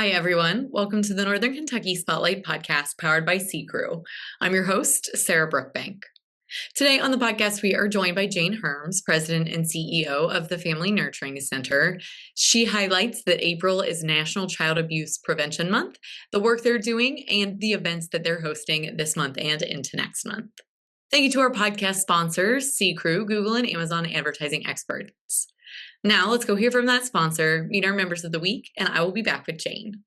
Hi, everyone. Welcome to the Northern Kentucky Spotlight Podcast powered by CKREU. I'm your host, Sarah Brookbank. Today on the podcast, we are joined by Jane Herms, President and CEO of the Family Nurturing Center. She highlights that April is National Child Abuse Prevention Month, the work they're doing, and the events that they're hosting this month and into next month. Thank you to our podcast sponsors, CKREU, Google, and Amazon advertising experts. Now let's go hear from that sponsor, meet our members of the week, and I will be back with Jane.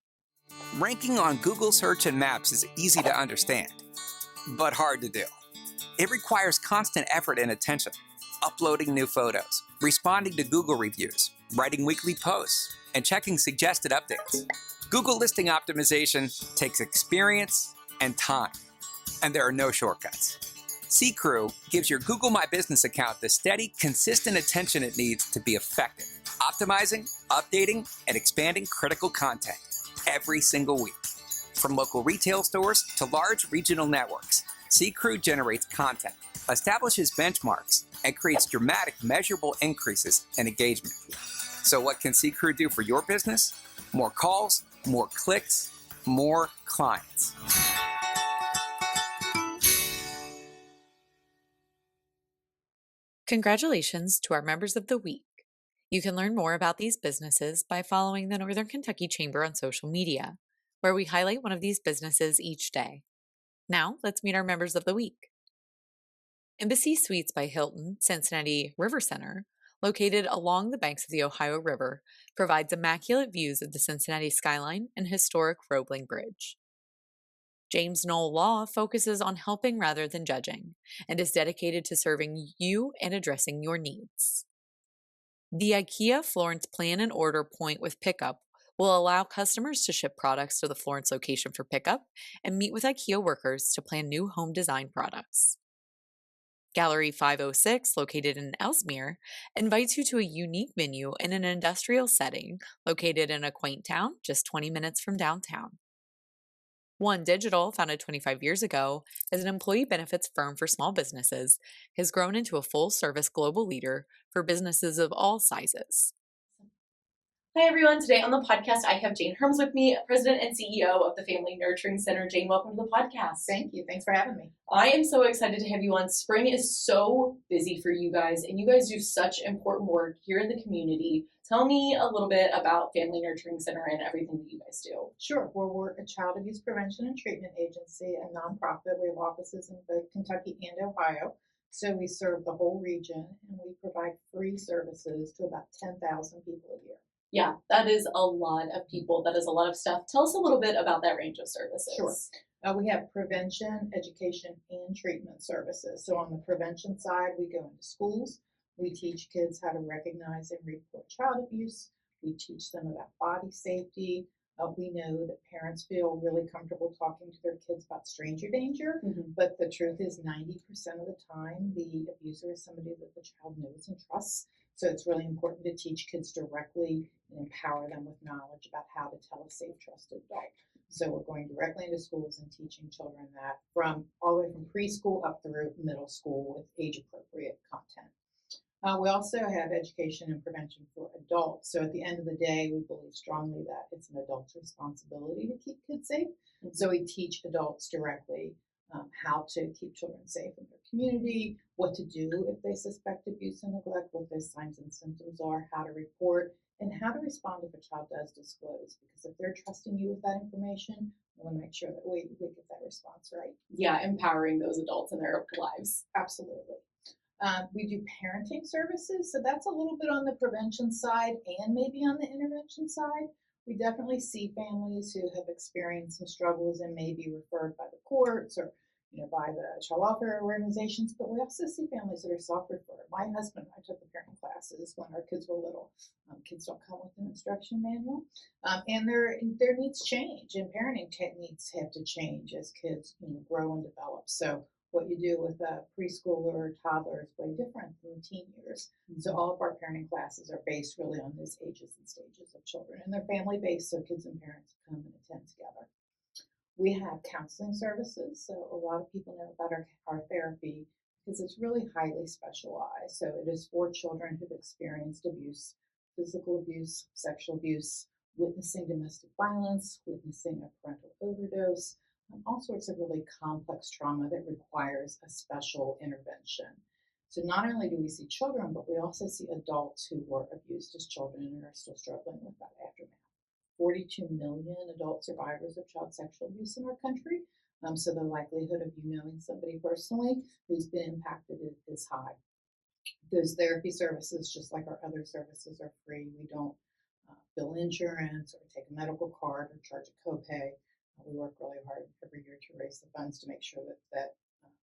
Ranking on Google Search and Maps is easy to understand, but hard to do. It requires constant effort and attention, uploading new photos, responding to Google reviews, writing weekly posts, and checking suggested updates. Google listing optimization takes experience and time, and there are no shortcuts. CKREU gives your Google My Business account the steady, consistent attention it needs to be effective, optimizing, updating, and expanding critical content every single week. From local retail stores to large regional networks, CKREU generates content, establishes benchmarks, and creates dramatic, measurable increases in engagement. So what can CKREU do for your business? More calls, more clicks, more clients. Congratulations to our members of the week. You can learn more about these businesses by following the Northern Kentucky Chamber on social media, where we highlight one of these businesses each day. Now, let's meet our members of the week. Embassy Suites by Hilton, Cincinnati River Center, located along the banks of the Ohio River, provides immaculate views of the Cincinnati skyline and historic Roebling Bridge. James Knoll Law focuses on helping rather than judging and is dedicated to serving you and addressing your needs. The IKEA Florence Plan and Order Point with Pickup will allow customers to ship products to the Florence location for pickup and meet with IKEA workers to plan new home design products. Gallery 506, located in Ellesmere, invites you to a unique menu in an industrial setting located in a quaint town just 20 minutes from downtown. One Digital, founded 25 years ago as an employee benefits firm for small businesses, has grown into a full-service global leader for businesses of all sizes. Hi, everyone. Today on the podcast, I have Jane Herms with me, President and CEO of the Family Nurturing Center. Jane, welcome to the podcast. Thank you. Thanks for having me. I am so excited to have you on. Spring is so busy for you guys, and you guys do such important work here in the community. Tell me a little bit about Family Nurturing Center and everything that you guys do. Sure. Well, we're a child abuse prevention and treatment agency, a nonprofit. We have offices in both Kentucky and Ohio. So we serve the whole region, and we provide free services to about 10,000 people a year. Yeah, that is a lot of people. That is a lot of stuff. Tell us a little bit about that range of services. Sure. We have prevention, education, and treatment services. So on the prevention side, we go into schools. We teach kids how to recognize and report child abuse. We teach them about body safety. We know that parents feel really comfortable talking to their kids about stranger danger, but the truth is 90% of the time, the abuser is somebody that the child knows and trusts. So it's really important to teach kids directly and empower them with knowledge about how to tell a safe, trusted adult. So we're going directly into schools and teaching children that from all the way from preschool up through middle school with age-appropriate content. We also have education and prevention for adults. So at the end of the day, we believe strongly that it's an adult's responsibility to keep kids safe. So we teach adults directly how to keep children safe in their community, what to do if they suspect abuse and neglect, what those signs and symptoms are, how to report, and how to respond if a child does disclose. Because if they're trusting you with that information, we want to make sure that we get that response right. Yeah, empowering those adults in their lives. Absolutely. We do parenting services, so that's a little bit on the prevention side and maybe on the intervention side. We definitely see families who have experienced some struggles and may be referred by the courts or by the child welfare organizations, but we also see families that are self-referred. My husband and I took the parenting classes when our kids were little. Kids don't come with an instruction manual, and their needs change, and parenting techniques have to change as kids grow and develop. So what you do with a preschooler or toddler is way different than teen years. So all of our parenting classes are based really on those ages and stages of children, and they're family-based, so kids and parents come and attend together. We have counseling services, so a lot of people know about our therapy because it's really highly specialized. So it is for children who've experienced abuse, physical abuse, sexual abuse, witnessing domestic violence, witnessing a parental overdose, all sorts of really complex trauma that requires a special intervention. So not only do we see children, but we also see adults who were abused as children and are still struggling with that aftermath. 42 million adult survivors of child sexual abuse in our country. So the likelihood of you knowing somebody personally who's been impacted is high. Those therapy services, just like our other services, are free. We don't bill insurance or take a medical card or charge a copay. We work really hard every year to raise the funds to make sure that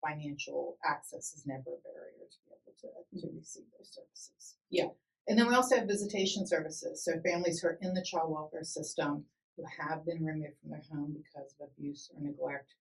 financial access is never a barrier to be able to receive those services. Yeah. And then we also have visitation services. So families who are in the child welfare system who have been removed from their home because of abuse or neglect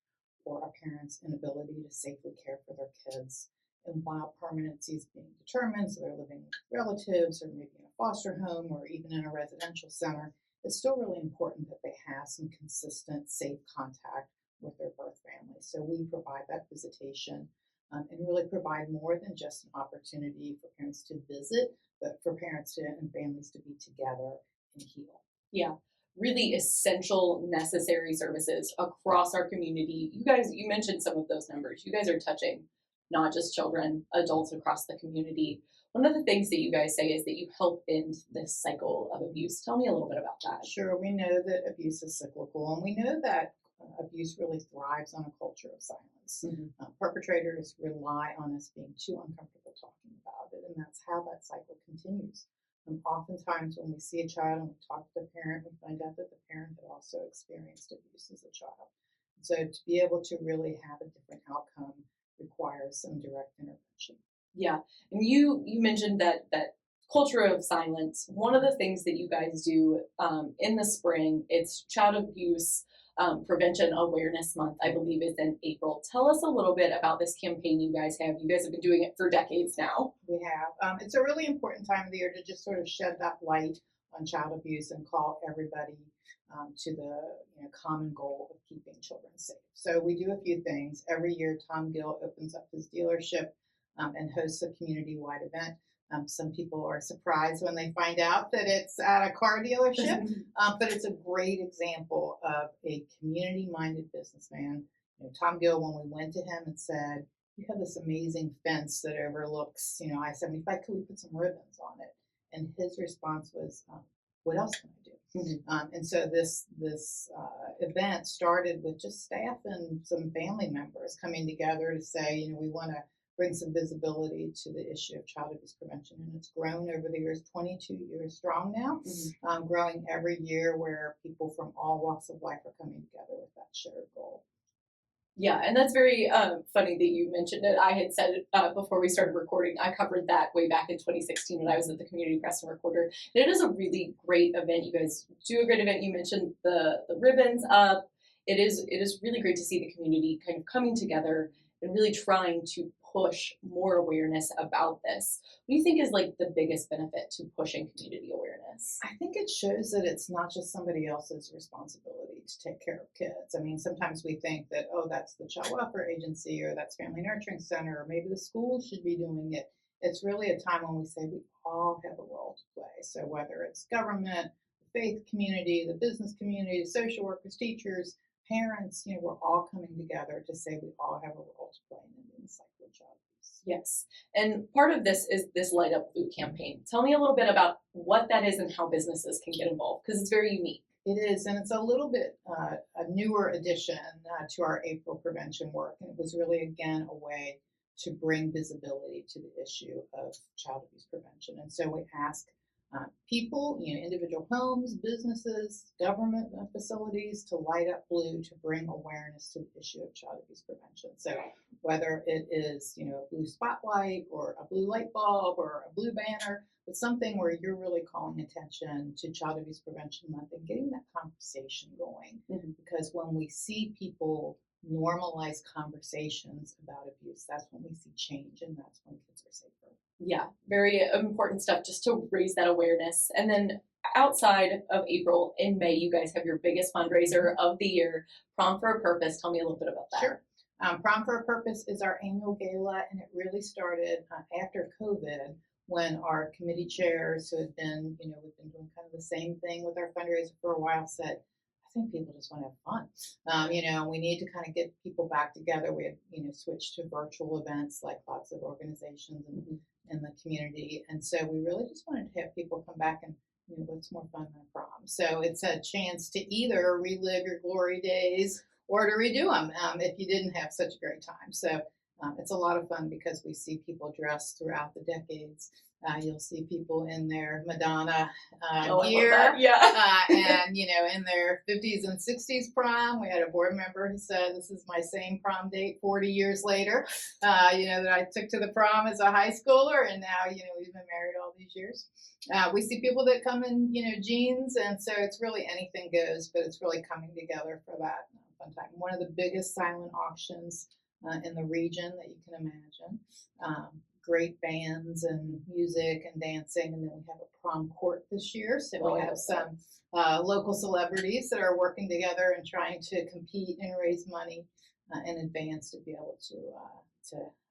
or a parent's inability to safely care for their kids. And while permanency is being determined, so they're living with relatives or maybe in a foster home or even in a residential center, it's still really important that they have some consistent, safe contact with their birth family. So we provide that visitation and really provide more than just an opportunity for parents to visit, but for parents and families to be together and heal. Yeah. Really essential, necessary services across our community. You mentioned some of those numbers. You guys are touching not just children, adults across the community. One of the things that you guys say is that you help end this cycle of abuse. Tell me a little bit about that. Sure, we know that abuse is cyclical, and we know that abuse really thrives on a culture of silence. Perpetrators rely on us being too uncomfortable talking about it, and that's how that cycle continues. Oftentimes when we see a child and we talk to the parent, we find out that the parent had also experienced abuse as a child. So to be able to really have a different outcome requires some direct intervention. Yeah, and you mentioned that culture of silence. One of the things that you guys do in the spring, it's Child Abuse Prevention Awareness Month, I believe is in April. Tell us a little bit about this campaign you guys have. You guys have been doing it for decades now. We have. It's a really important time of the year to just sort of shed that light on child abuse and call everybody to the common goal of keeping children safe. So we do a few things. Every year, Tom Gill opens up his dealership and hosts a community-wide event. Some people are surprised when they find out that it's at a car dealership, but it's a great example of a community-minded businessman. Tom Gill, when we went to him and said, "You have this amazing fence that overlooks, I-75. Could we put some ribbons on it?" And his response was, "What else can I do?" And so this event started with just staff and some family members coming together to say, we want to bring some visibility to the issue of child abuse prevention. And it's grown over the years, 22 years strong now, growing every year where people from all walks of life are coming together with that shared goal. Yeah, and that's very funny that you mentioned it. I had said it before we started recording. I covered that way back in 2016 when I was at the Community Press and Recorder. And it is a really great event. You guys do a great event. You mentioned the ribbons up. It is really great to see the community kind of coming together and really trying to push more awareness about this. What do you think is like the biggest benefit to pushing community awareness? I think it shows that it's not just somebody else's responsibility to take care of kids. I mean, sometimes we think that, that's the child welfare agency or that's family nurturing center, or maybe the school should be doing it. It's really a time when we say we all have a role to play. So whether it's government, the faith community, the business community, social workers, teachers, parents, we're all coming together to say we all have a role to play in the cycle of child abuse. Yes. And part of this is this Light Up Blue campaign. Tell me a little bit about what that is and how businesses can get involved, because it's very unique. It is, and it's a little bit a newer addition to our April prevention work. And it was really, again, a way to bring visibility to the issue of child abuse prevention. And so we ask people, individual homes, businesses, government facilities to light up blue to bring awareness to the issue of child abuse prevention. So whether it is, a blue spotlight or a blue light bulb or a blue banner, but something where you're really calling attention to Child Abuse Prevention Month and getting that conversation going. Because when we see people normalize conversations about abuse, that's when we see change, and that's when kids are safer. Yeah, very important stuff just to raise that awareness. And then outside of April, in May, you guys have your biggest fundraiser of the year, Prom for a Purpose. Tell me a little bit about that. Sure. Prom for a Purpose is our annual gala, and it really started after COVID when our committee chairs who had been, we've been doing kind of the same thing with our fundraiser for a while, said, I think people just want to have fun. We need to kind of get people back together. We had, switched to virtual events like lots of organizations in the community. And so we really just wanted to have people come back and, what's more fun than a prom? So it's a chance to either relive your glory days or to redo them if you didn't have such a great time. So it's a lot of fun because we see people dressed throughout the decades. You'll see people in their Madonna gear, and in their 50s and 60s prom. We had a board member who said, "This is my same prom date 40 years later." That I took to the prom as a high schooler, and now we've been married all these years. We see people that come in jeans, and so it's really anything goes, but it's really coming together for that fun time. One of the biggest silent auctions in the region that you can imagine. Great bands and music and dancing, and then we have a prom court this year, so we have some local celebrities that are working together and trying to compete and raise money in advance to be able to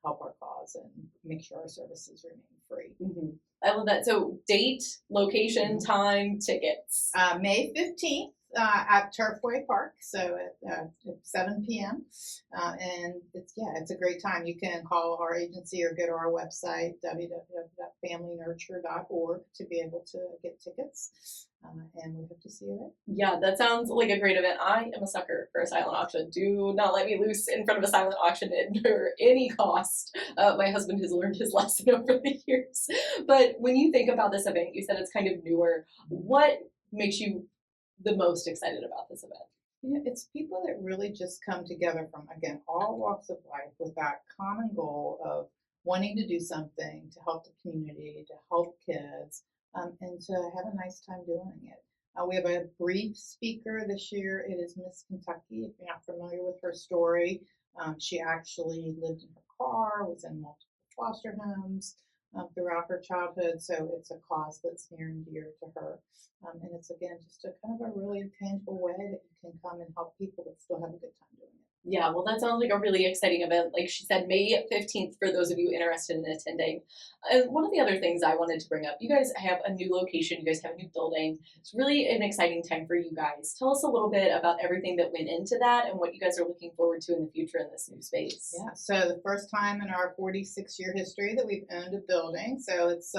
help our cause and make sure our services remain free. Mm-hmm. I love that. So date, location, time, tickets. May 15th. At Turfway Park, so at 7 p.m. And it's a great time. You can call our agency or go to our website, www.familynurture.org, to be able to get tickets. And we hope to see you there. Yeah, that sounds like a great event. I am a sucker for a silent auction. Do not let me loose in front of a silent auction at any cost. My husband has learned his lesson over the years. But when you think about this event, you said it's kind of newer. What makes you the most excited about this event? It's people that really just come together from, again, all walks of life with that common goal of wanting to do something to help the community, to help kids, and to have a nice time doing it. We have a brief speaker this year. It is Miss Kentucky. If you're not familiar with her story, she actually lived in her car, was in multiple foster homes throughout her childhood, so it's a cause that's near and dear to her. And it's, again, just a kind of a really tangible way that you can come and help people that still have a good time doing it. Yeah, well, that sounds like a really exciting event. Like she said, May 15th for those of you interested in attending. And one of the other things I wanted to bring up, you guys have a new location, you guys have a new building. It's really an exciting time for you guys. Tell us a little bit about everything that went into that and what you guys are looking forward to in the future in this new space. Yeah, so the first time in our 46-year history that we've owned a building, so it's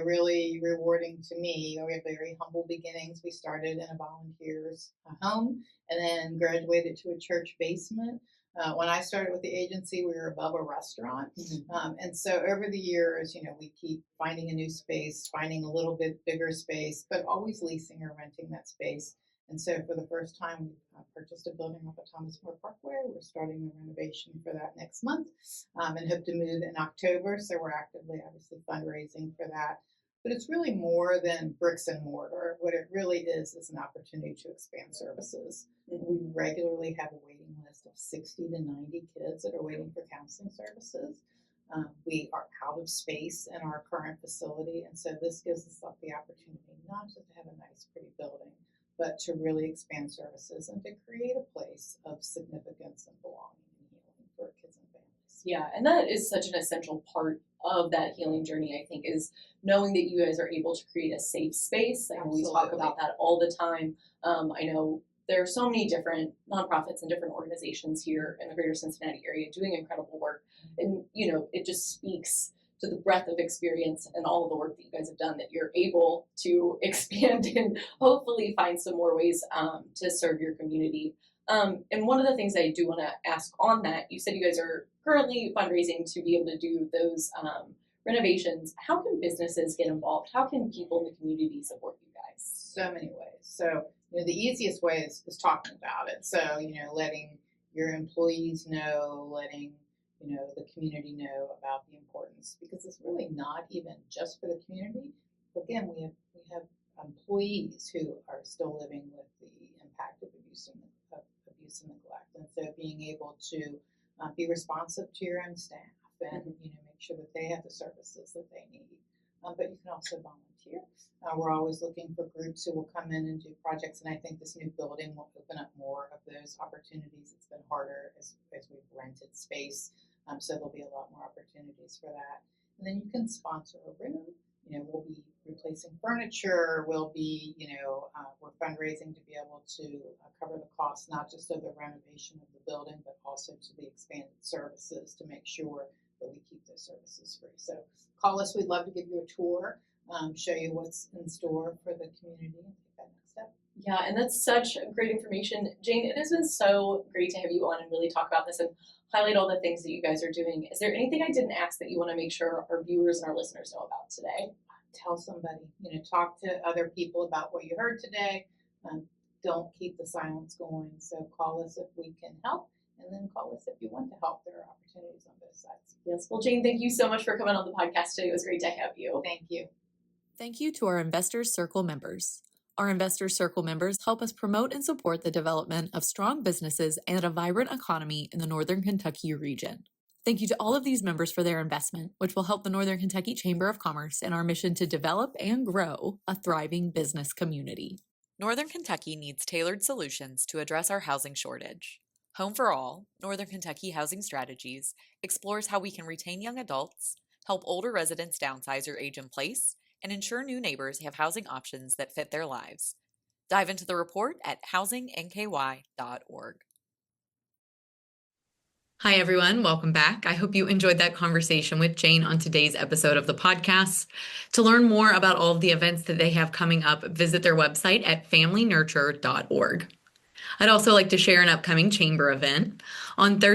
really rewarding to me. We have very humble beginnings. We started in a volunteer's home and then graduated to a church basement. When I started with the agency, we were above a restaurant. Mm-hmm. And so over the years, we keep finding a new space, finding a little bit bigger space, but always leasing or renting that space. And so for the first time, we purchased a building off of Thomas More Parkway. We're starting the renovation for that next month and hope to move in October. So we're actively, obviously, fundraising for that. But it's really more than bricks and mortar. What it really is an opportunity to expand services. We regularly have a waiting list of 60 to 90 kids that are waiting for counseling services. We are out of space in our current facility. And so this gives us the opportunity not just to have a nice, pretty building, but to really expand services and to create a place of significance and belonging and healing for kids and families. Yeah, and that is such an essential part of that healing journey, I think, is knowing that you guys are able to create a safe space. I know we talk about that all the time. I know there are so many different nonprofits and different organizations here in the greater Cincinnati area doing incredible work. And, it just speaks to the breadth of experience and all of the work that you guys have done that you're able to expand and hopefully find some more ways to serve your community. And one of the things I do want to ask on that, you said you guys are currently fundraising to be able to do those renovations. How can businesses get involved? How can people in the community support you guys? So many ways. So, the easiest way is talking about it. So, letting your employees know, letting the community know about the importance, because it's really not even just for the community. Again, we have employees who are still living with the impact of abuse and neglect, and so being able to be responsive to your own staff and make sure that they have the services that they need. But you can also volunteer. We're always looking for groups who will come in and do projects, and I think this new building will open up more of those opportunities. It's been harder as we've rented space, so there'll be a lot more opportunities for that. And then you can sponsor a room. We'll be replacing furniture. We'll be, we're fundraising to be able to cover the cost, not just of the renovation of the building, but also to the expanded services to make sure that we keep those services free. So call us. We'd love to give you a tour, show you what's in store for the community and take that next step. Yeah, and that's such great information. Jane, it has been so great to have you on and really talk about this and highlight all the things that you guys are doing. Is there anything I didn't ask that you want to make sure our viewers and our listeners know about today? Tell somebody, talk to other people about what you heard today. Don't keep the silence going. So call us if we can help, and then call us if you want to help. There are opportunities on both sides. Yes. Well, Jane, thank you so much for coming on the podcast today. It was great to have you. Thank you. Thank you to our Investors Circle members. Our Investors Circle members help us promote and support the development of strong businesses and a vibrant economy in the Northern Kentucky region. Thank you to all of these members for their investment, which will help the Northern Kentucky Chamber of Commerce in our mission to develop and grow a thriving business community. Northern Kentucky needs tailored solutions to address our housing shortage. Home for All, Northern Kentucky Housing Strategies, explores how we can retain young adults, help older residents downsize or age in place, and ensure new neighbors have housing options that fit their lives. Dive into the report at housingNKY.org. Hi, everyone. Welcome back. I hope you enjoyed that conversation with Jane on today's episode of the podcast. To learn more about all of the events that they have coming up, visit their website at familynurture.org. I'd also like to share an upcoming chamber event. On Thursday,